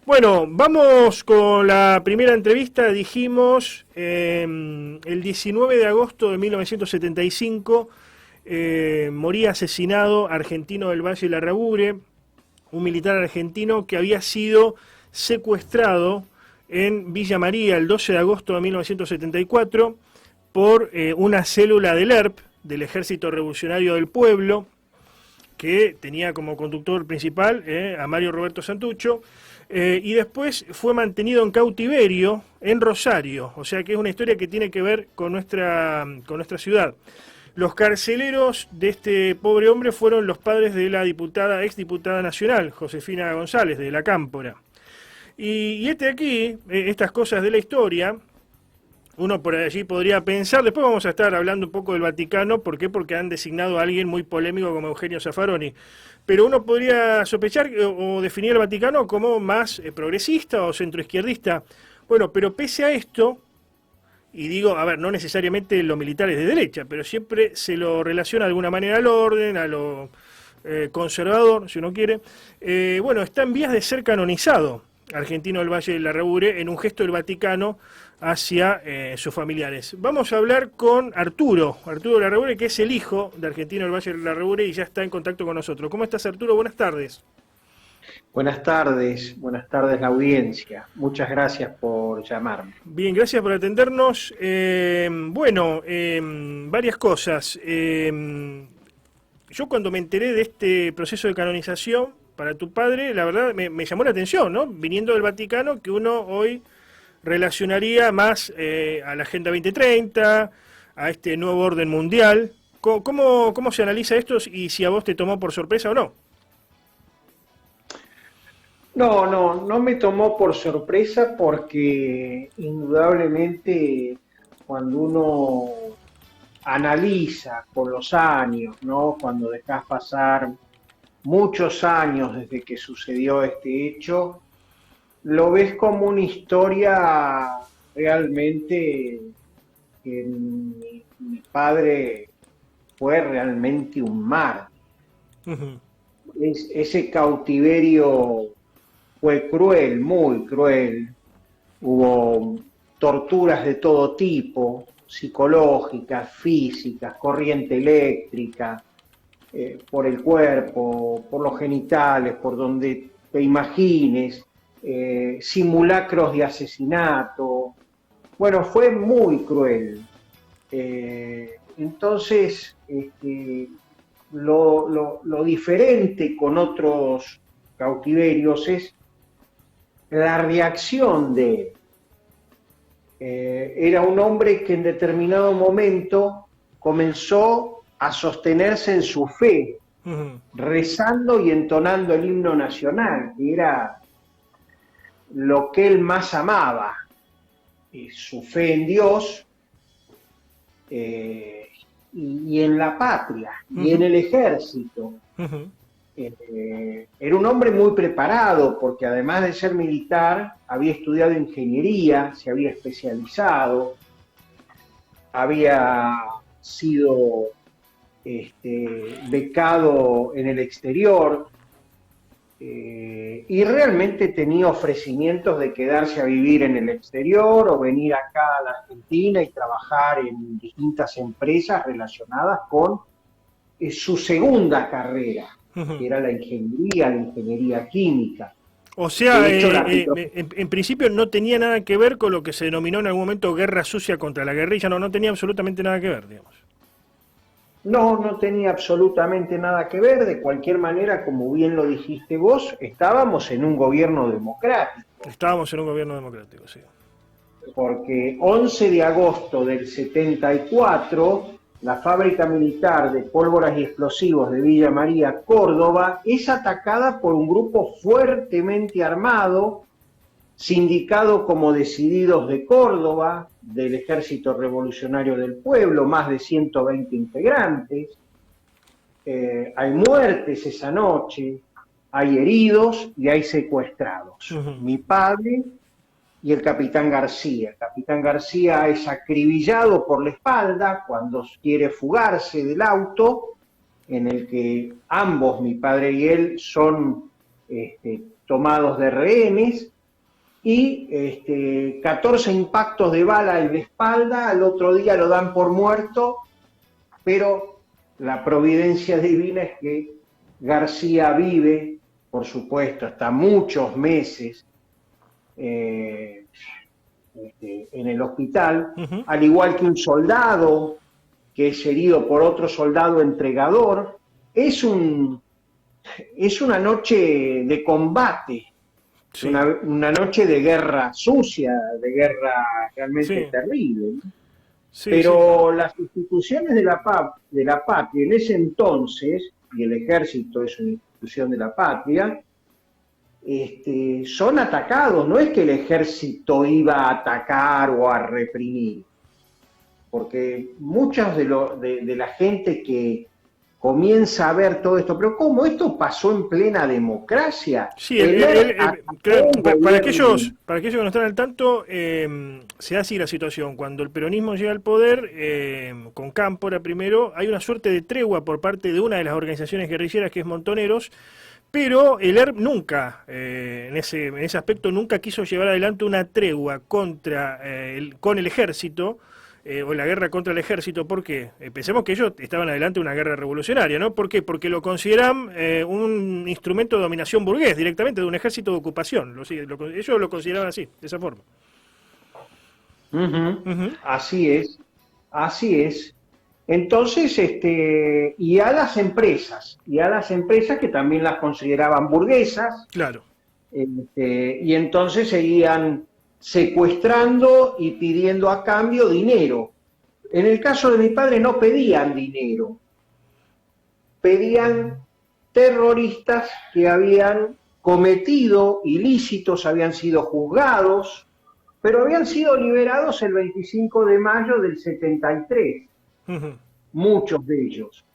Bueno, vamos con la primera entrevista. Dijimos el 19 de agosto de 1975 moría asesinado Argentino del Valle Larrabure, un militar argentino que había sido secuestrado en Villa María el 12 de agosto de 1974 por una célula del ERP, del Ejército Revolucionario del Pueblo, que tenía como conductor principal a Mario Roberto Santucho, y después fue mantenido en cautiverio en Rosario, o sea que es una historia que tiene que ver con nuestra ciudad. Los carceleros de este pobre hombre fueron los padres de la exdiputada nacional, Josefina González, de la Cámpora. Y aquí, estas cosas de la historia, uno por allí podría pensar, después vamos a estar hablando un poco del Vaticano, ¿por qué? Porque han designado a alguien muy polémico como Eugenio Zaffaroni. Pero uno podría sospechar o definir el Vaticano como más progresista o centroizquierdista. Bueno, pero pese a esto, y digo, a ver, no necesariamente los militares de derecha, pero siempre se lo relaciona de alguna manera al orden, a lo conservador, si uno quiere. Bueno, está en vías de ser canonizado Argentino del Valle de Larrabure en un gesto del Vaticano hacia sus familiares. Vamos a hablar con Arturo Larrabure, que es el hijo de Argentino del Valle de Larrabure y ya está en contacto con nosotros. ¿Cómo estás, Arturo? Buenas tardes. Buenas tardes la audiencia. Muchas gracias por llamarme. Bien, gracias por atendernos. Varias cosas. Yo cuando me enteré de este proceso de canonización para tu padre, la verdad me llamó la atención, ¿no? Viniendo del Vaticano, que uno hoy relacionaría más a la Agenda 2030, a este nuevo orden mundial. ¿Cómo se analiza esto y si a vos te tomó por sorpresa o no? No me tomó por sorpresa porque indudablemente cuando uno analiza con los años, ¿no? Cuando dejas pasar muchos años desde que sucedió este hecho, lo ves como una historia realmente que mi padre fue realmente un mar. Ujú. Ese cautiverio fue cruel, muy cruel. Hubo torturas de todo tipo, psicológicas, físicas, corriente eléctrica, por el cuerpo, por los genitales, por donde te imagines, simulacros de asesinato. Bueno, fue muy cruel. Entonces, lo diferente con otros cautiverios es la reacción de él. Era un hombre que en determinado momento comenzó a sostenerse en su fe, Ujú. rezando y entonando el himno nacional, que era lo que él más amaba, su fe en Dios y en la patria y en Ujú. el ejército. Ujú. Era un hombre muy preparado porque además de ser militar había estudiado ingeniería, se había especializado, había sido becado en el exterior y realmente tenía ofrecimientos de quedarse a vivir en el exterior o venir acá a la Argentina y trabajar en distintas empresas relacionadas con su segunda carrera, Ujú. que era la ingeniería química. O De sea, hecho, en principio no tenía nada que ver con lo que se denominó en algún momento guerra sucia contra la guerrilla, no tenía absolutamente nada que ver, digamos. no tenía absolutamente nada que ver. De cualquier manera, como bien lo dijiste vos, estábamos en un gobierno democrático, Estábamos en un gobierno democrático, sí. porque 11 de agosto del 74, la fábrica militar de pólvoras y explosivos de Villa María, Córdoba, es atacada por un grupo fuertemente armado, sindicado como Decididos de Córdoba, del Ejército Revolucionario del Pueblo, más de 120 integrantes. Hay muertes esa noche, hay heridos y hay secuestrados. Ujú. Mi padre y el capitán García. El capitán García es acribillado por la espalda cuando quiere fugarse del auto, en el que ambos, mi padre y él, son tomados de rehenes. y 14 impactos de bala en la espalda, al otro día lo dan por muerto, pero la providencia divina es que García vive, por supuesto, hasta muchos meses en el hospital, al igual que un soldado que es herido por otro soldado entregador. Es una noche de combate, sí. una noche de guerra sucia, de guerra realmente terrible, ¿no? Sí, pero sí. Las instituciones de la patria en ese entonces, y el ejército es una institución de la patria, son atacados. No es que el ejército iba a atacar o a reprimir, porque muchas de la gente que comienza a ver todo esto, pero ¿cómo esto pasó en plena democracia? Sí, para aquellos que no están al tanto, se da así la situación. Cuando el peronismo llega al poder, con Cámpora primero, hay una suerte de tregua por parte de una de las organizaciones guerrilleras, que es Montoneros, pero el ERP nunca, en ese aspecto, nunca quiso llevar adelante una tregua con el ejército, o la guerra contra el ejército. ¿Por qué? Pensemos que ellos estaban adelante de una guerra revolucionaria, ¿no? ¿Por qué? Porque lo consideran un instrumento de dominación burgués, directamente, de un ejército de ocupación. Ellos lo consideraban así, de esa forma. Así es. Entonces, y a las empresas que también las consideraban burguesas. Claro. Y entonces seguían secuestrando y pidiendo a cambio dinero. En el caso de mi padre no pedían dinero, pedían terroristas que habían cometido ilícitos, habían sido juzgados, pero habían sido liberados el 25 de mayo del 73, muchos de ellos.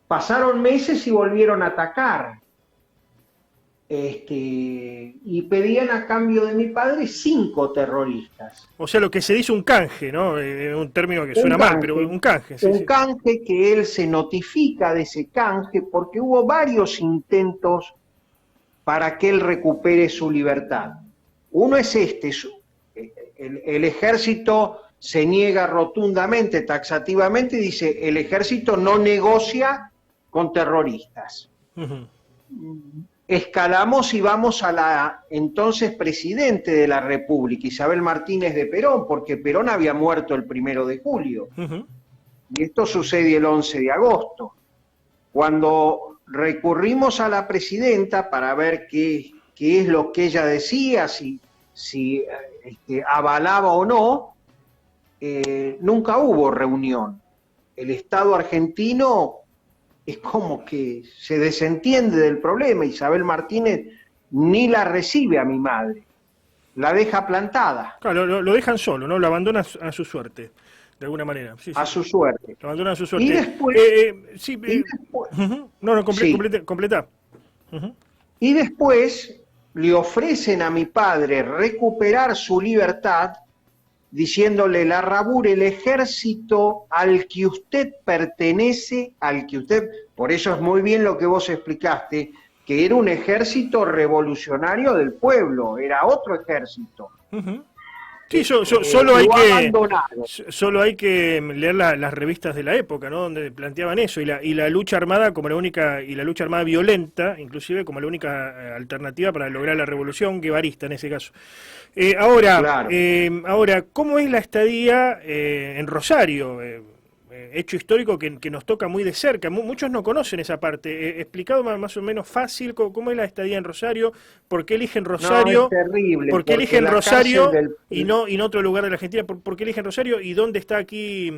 Pasaron meses y volvieron a atacar. Y pedían a cambio de mi padre 5 terroristas. O sea, lo que se dice un canje, ¿no? Un término que suena mal, pero un canje. Un canje que él se notifica de ese canje porque hubo varios intentos para que él recupere su libertad. Uno es el ejército se niega rotundamente, taxativamente, y dice: el ejército no negocia con terroristas. Escalamos y vamos a la entonces presidente de la República, Isabel Martínez de Perón, porque Perón había muerto el 1 de julio. Y esto sucede el 11 de agosto. Cuando recurrimos a la presidenta para ver qué es lo que ella decía, si avalaba o no, nunca hubo reunión. El Estado argentino es como que se desentiende del problema. Isabel Martínez ni la recibe a mi madre, la deja plantada. Claro, lo dejan solo, ¿no? Lo abandona a su suerte, de alguna manera. Sí, a su suerte. Lo abandona a su suerte. Y después... Completa. Y después le ofrecen a mi padre recuperar su libertad, diciéndole: Larrabur, el ejército al que usted pertenece, por eso es muy bien lo que vos explicaste, que era un ejército revolucionario del pueblo, era otro ejército. Sí, solo hay que leer las revistas de la época, ¿no? Donde planteaban eso, y la lucha armada como la lucha armada violenta, inclusive como la única alternativa para lograr la revolución guevarista en ese caso. Ahora, ¿cómo es la estadía en Rosario? Hecho histórico que nos toca muy de cerca. Muchos no conocen esa parte. Explicado más o menos fácil, ¿cómo es la estadía en Rosario? ¿Por qué eligen Rosario? No, es terrible. ¿Por qué eligen Rosario y no en otro lugar de la Argentina? ¿Por qué eligen Rosario? ¿Y dónde está aquí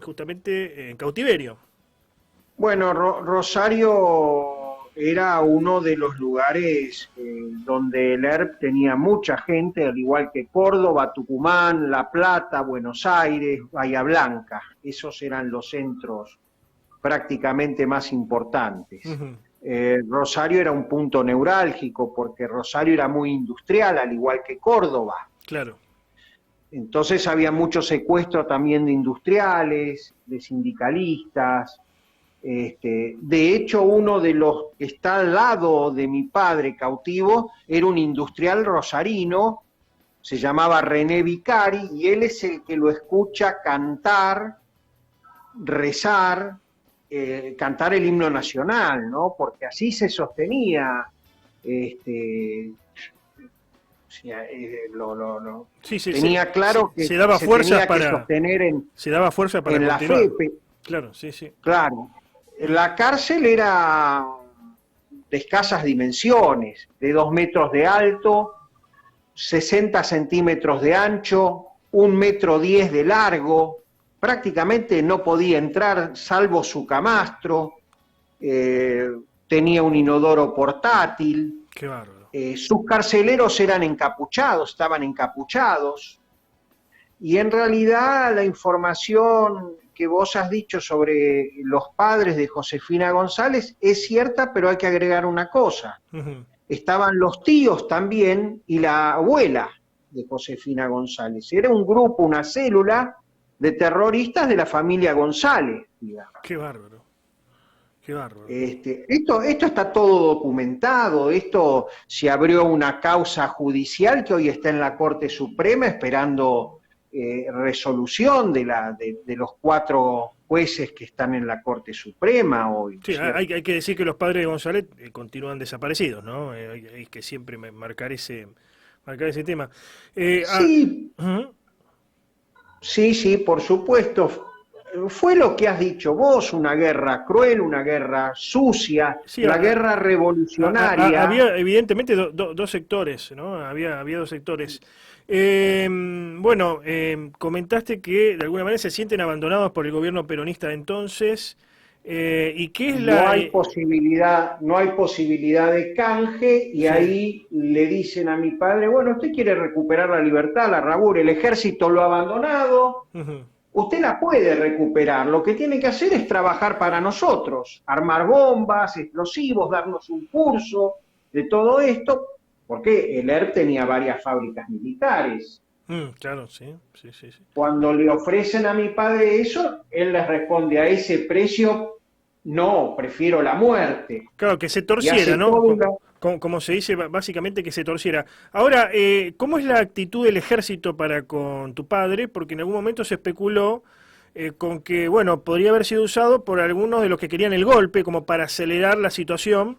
justamente en cautiverio? Bueno, Rosario era uno de los lugares donde el ERP tenía mucha gente, al igual que Córdoba, Tucumán, La Plata, Buenos Aires, Bahía Blanca. Esos eran los centros prácticamente más importantes. Rosario era un punto neurálgico porque Rosario era muy industrial, al igual que Córdoba. Claro. Entonces había mucho secuestro también de industriales, de sindicalistas. De hecho, uno de los que está al lado de mi padre cautivo era un industrial rosarino, se llamaba René Vicari, y él es el que lo escucha cantar, rezar, cantar el himno nacional, ¿no? Porque así se sostenía, tenía claro que se daba fuerzas tenía que sostener se daba fuerza para en continuar. la fe. Claro, sí, sí. Claro. La cárcel era de escasas dimensiones, de 2 metros de alto, 60 centímetros de ancho, 1,10 m de largo, prácticamente no podía entrar salvo su camastro, tenía un inodoro portátil. Qué bárbaro. Sus carceleros eran encapuchados, estaban encapuchados, y en realidad la información que vos has dicho sobre los padres de Josefina González es cierta, pero hay que agregar una cosa. Estaban los tíos también y la abuela de Josefina González. Era un grupo, una célula de terroristas de la familia González, digamos. Qué bárbaro. Qué bárbaro. Esto está todo documentado, esto se abrió una causa judicial que hoy está en la Corte Suprema esperando resolución de los 4 jueces que están en la Corte Suprema hoy. Sí, hay que decir que los padres de González continúan desaparecidos, ¿no? Hay que siempre marcar ese tema. Sí, sí, por supuesto. Fue lo que has dicho vos, una guerra cruel, una guerra sucia, sí, la guerra revolucionaria. Había evidentemente dos sectores, ¿no? Había 2 sectores. Comentaste que de alguna manera se sienten abandonados por el gobierno peronista de entonces. ¿Y qué es no hay posibilidad de canje, y sí, ahí le dicen a mi padre, bueno, usted quiere recuperar la libertad, la Rabur, el ejército lo ha abandonado. Usted la puede recuperar, lo que tiene que hacer es trabajar para nosotros, armar bombas, explosivos, darnos un curso de todo esto, porque el ERP tenía varias fábricas militares. Claro, sí. Cuando le ofrecen a mi padre eso, él les responde, a ese precio, no, prefiero la muerte. Claro, que se torciera, ¿no? Como se dice, básicamente que se torciera. Ahora, ¿cómo es la actitud del ejército para con tu padre? Porque en algún momento se especuló con que, bueno, podría haber sido usado por algunos de los que querían el golpe, como para acelerar la situación,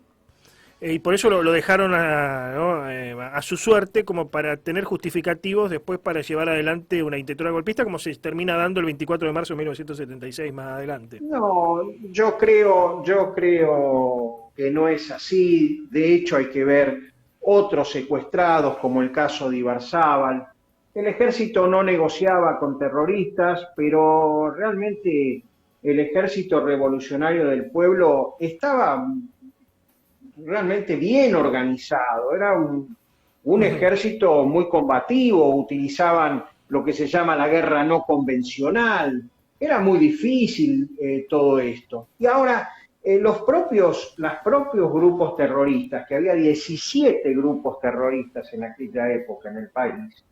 y por eso lo dejaron a su suerte, como para tener justificativos después para llevar adelante una intentona golpista, como se termina dando el 24 de marzo de 1976 más adelante. No, yo creo que no es así. De hecho, hay que ver otros secuestrados, como el caso de Ibarzábal. El ejército no negociaba con terroristas, pero realmente el ejército revolucionario del pueblo estaba realmente bien organizado. Era un ejército muy combativo, utilizaban lo que se llama la guerra no convencional. Era muy difícil todo esto. Y ahora los propios grupos terroristas, que había 17 grupos terroristas en aquella época en el país,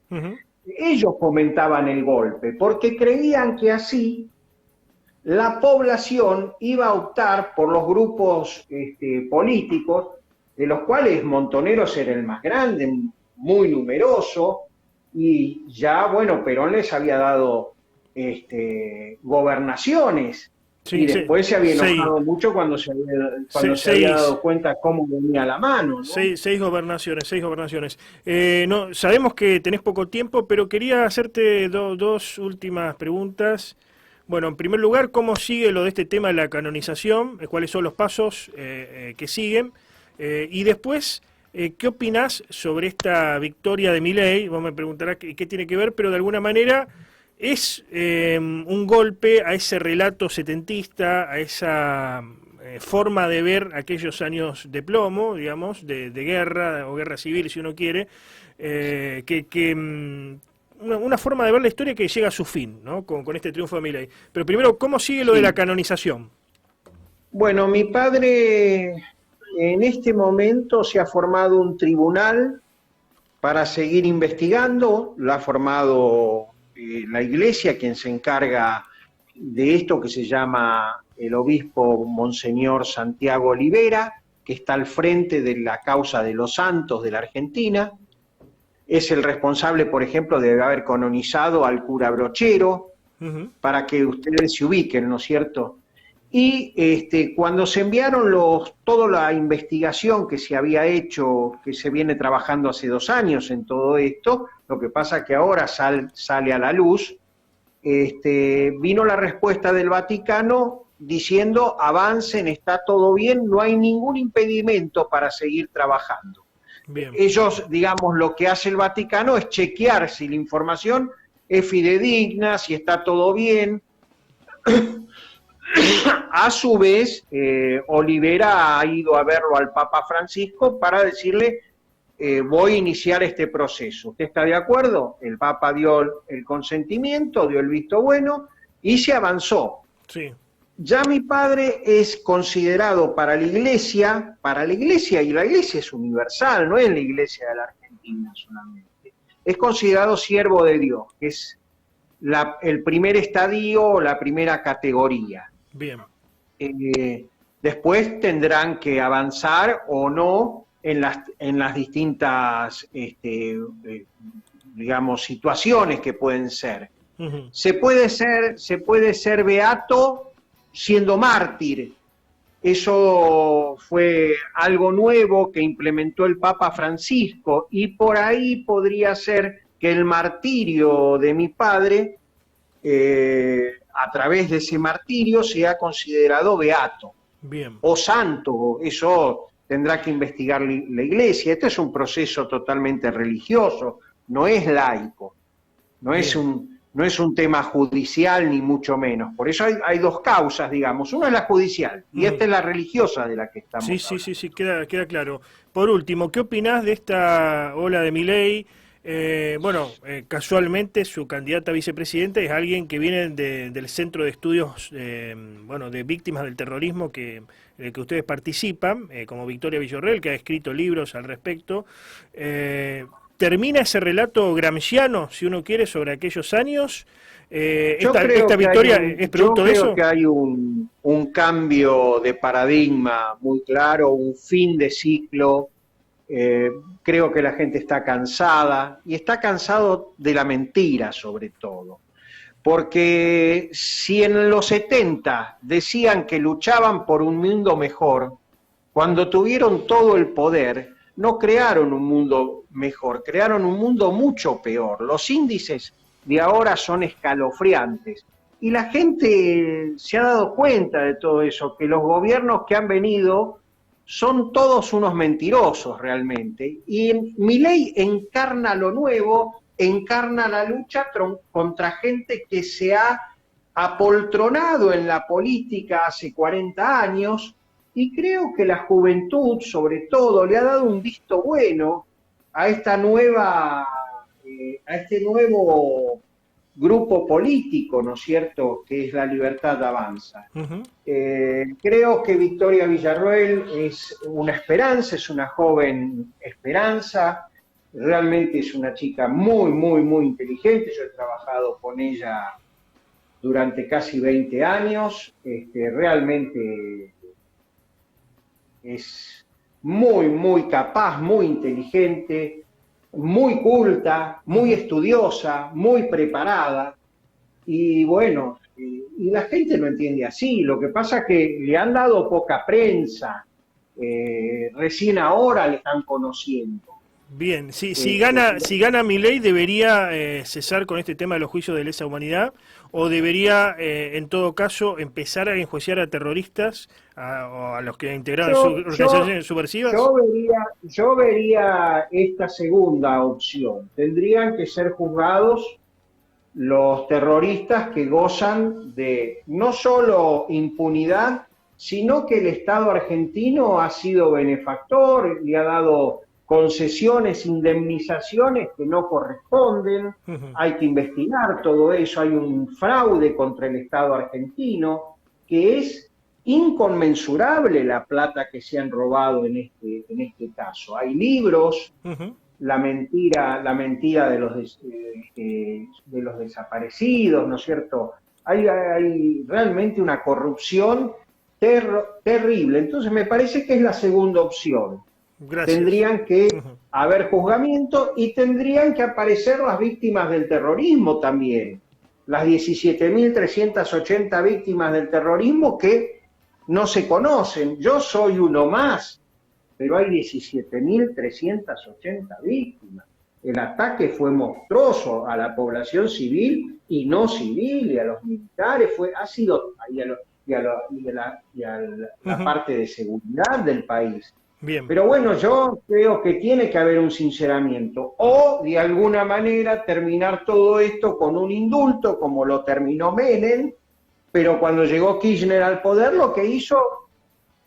ellos fomentaban el golpe, porque creían que así la población iba a optar por los grupos políticos, de los cuales Montoneros era el más grande, muy numeroso, y ya, bueno, Perón les había dado gobernaciones, sí, y después se había enojado mucho cuando se había dado cuenta cómo venía la mano, ¿no? Seis gobernaciones. No, sabemos que tenés poco tiempo, pero quería hacerte dos últimas preguntas. Bueno, en primer lugar, ¿cómo sigue lo de este tema de la canonización? ¿Cuáles son los pasos que siguen? Y después, ¿qué opinás sobre esta victoria de Milei? Vos me preguntarás qué tiene que ver, pero de alguna manera es un golpe a ese relato setentista, a esa forma de ver aquellos años de plomo, digamos, de guerra o guerra civil, si uno quiere, una forma de ver la historia que llega a su fin, ¿no? Con este triunfo de Milei. Pero primero, ¿cómo sigue lo de la canonización? Bueno, mi padre en este momento se ha formado un tribunal para seguir investigando, lo ha formado la Iglesia, quien se encarga de esto que se llama el obispo Monseñor Santiago Olivera, que está al frente de la causa de los santos de la Argentina. Es el responsable, por ejemplo, de haber canonizado al cura Brochero, para que ustedes se ubiquen, ¿no es cierto? Y cuando se enviaron toda la investigación que se había hecho, que se viene trabajando hace 2 años en todo esto, lo que pasa que ahora sale a la luz, vino la respuesta del Vaticano diciendo: avancen, está todo bien, no hay ningún impedimento para seguir trabajando. Bien. Ellos, digamos, lo que hace el Vaticano es chequear si la información es fidedigna, si está todo bien. A su vez, Olivera ha ido a verlo al Papa Francisco para decirle: voy a iniciar este proceso. ¿Usted está de acuerdo? El Papa dio el consentimiento, dio el visto bueno y se avanzó. Sí. Ya mi padre es considerado para la iglesia, y la iglesia es universal, no es la iglesia de la Argentina solamente, es considerado siervo de Dios, que es el primer estadio, la primera categoría. Bien. Después tendrán que avanzar o no en las distintas, digamos, situaciones que pueden ser. Uh-huh. Se puede ser beato siendo mártir. Eso fue algo nuevo que implementó el Papa Francisco, y por ahí podría ser que el martirio de mi padre, a través de ese martirio, sea considerado beato. Bien. O santo. Eso tendrá que investigar la iglesia. Este es un proceso totalmente religioso, no es laico, no es un tema judicial ni mucho menos. Por eso hay 2 causas, digamos. Una es la judicial y esta es la religiosa de la que estamos hablando. Sí, queda claro. Por último, ¿qué opinás de esta ola de Milei? Casualmente su candidata a vicepresidenta es alguien que viene del Centro de Estudios de Víctimas del Terrorismo en el que ustedes participan, como Victoria Villarroel, que ha escrito libros al respecto. ¿Termina ese relato gramsciano, si uno quiere, sobre aquellos años? ¿Esta victoria es producto de eso? Yo creo que hay un cambio de paradigma muy claro, un fin de ciclo. Creo que la gente está cansada, y está cansado de la mentira sobre todo. Porque si en los 70 decían que luchaban por un mundo mejor, cuando tuvieron todo el poder, no crearon un mundo mejor, crearon un mundo mucho peor. Los índices de ahora son escalofriantes. Y la gente se ha dado cuenta de todo eso, que los gobiernos que han venido son todos unos mentirosos realmente. Y Milei encarna lo nuevo, encarna la lucha contra gente que se ha apoltronado en la política hace 40 años, y creo que la juventud, sobre todo, le ha dado un visto bueno a este nuevo grupo político, ¿no es cierto?, que es La Libertad Avanza. Uh-huh. Creo que Victoria Villarroel es una esperanza, es una joven esperanza, realmente es una chica muy, muy, muy inteligente. Yo he trabajado con ella durante casi 20 años, realmente es muy, muy capaz, muy inteligente, muy culta, muy estudiosa, muy preparada, y bueno, y la gente lo entiende así. Lo que pasa es que le han dado poca prensa, recién ahora le están conociendo. Bien, si gana Milei, ¿debería cesar con este tema de los juicios de lesa humanidad, o debería, en todo caso, empezar a enjuiciar a terroristas o a los que integraron organizaciones subversivas? Yo vería esta segunda opción. Tendrían que ser juzgados los terroristas que gozan de no solo impunidad, sino que el Estado argentino ha sido benefactor, le ha dado concesiones, indemnizaciones que no corresponden. Uh-huh. Hay que investigar todo eso. Hay un fraude contra el Estado argentino que es inconmensurable, la plata que se han robado en este caso. Hay libros, uh-huh, la mentira de los desaparecidos, ¿no es cierto? hay realmente una corrupción terrible. Entonces me parece que es la segunda opción. Gracias. Tendrían que haber juzgamiento y tendrían que aparecer las víctimas del terrorismo también. Las 17.380 víctimas del terrorismo que no se conocen. Yo soy uno más, pero hay 17.380 víctimas. El ataque fue monstruoso a la población civil y no civil, y a los militares, y a la parte de seguridad del país. Bien. Pero bueno, yo creo que tiene que haber un sinceramiento, o de alguna manera terminar todo esto con un indulto, como lo terminó Menem, pero cuando llegó Kirchner al poder, lo que hizo,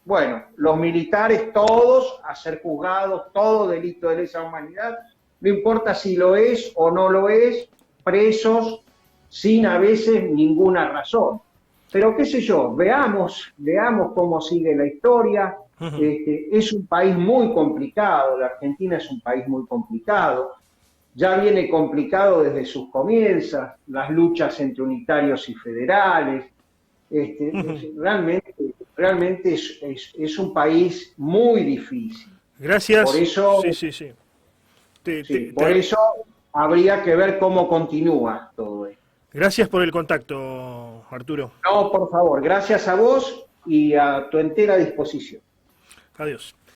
bueno, los militares todos a ser juzgados, todo delito de lesa humanidad, no importa si lo es o no lo es, presos sin a veces ninguna razón. Pero qué sé yo, veamos cómo sigue la historia. Es un país muy complicado, la Argentina es un país muy complicado, ya viene complicado desde sus comienzos, las luchas entre unitarios y federales, realmente es un país muy difícil. Gracias. Por eso, Sí. Por eso habría que ver cómo continúa todo esto. Gracias por el contacto, Arturo. No, por favor, gracias a vos y a tu entera disposición. Adiós.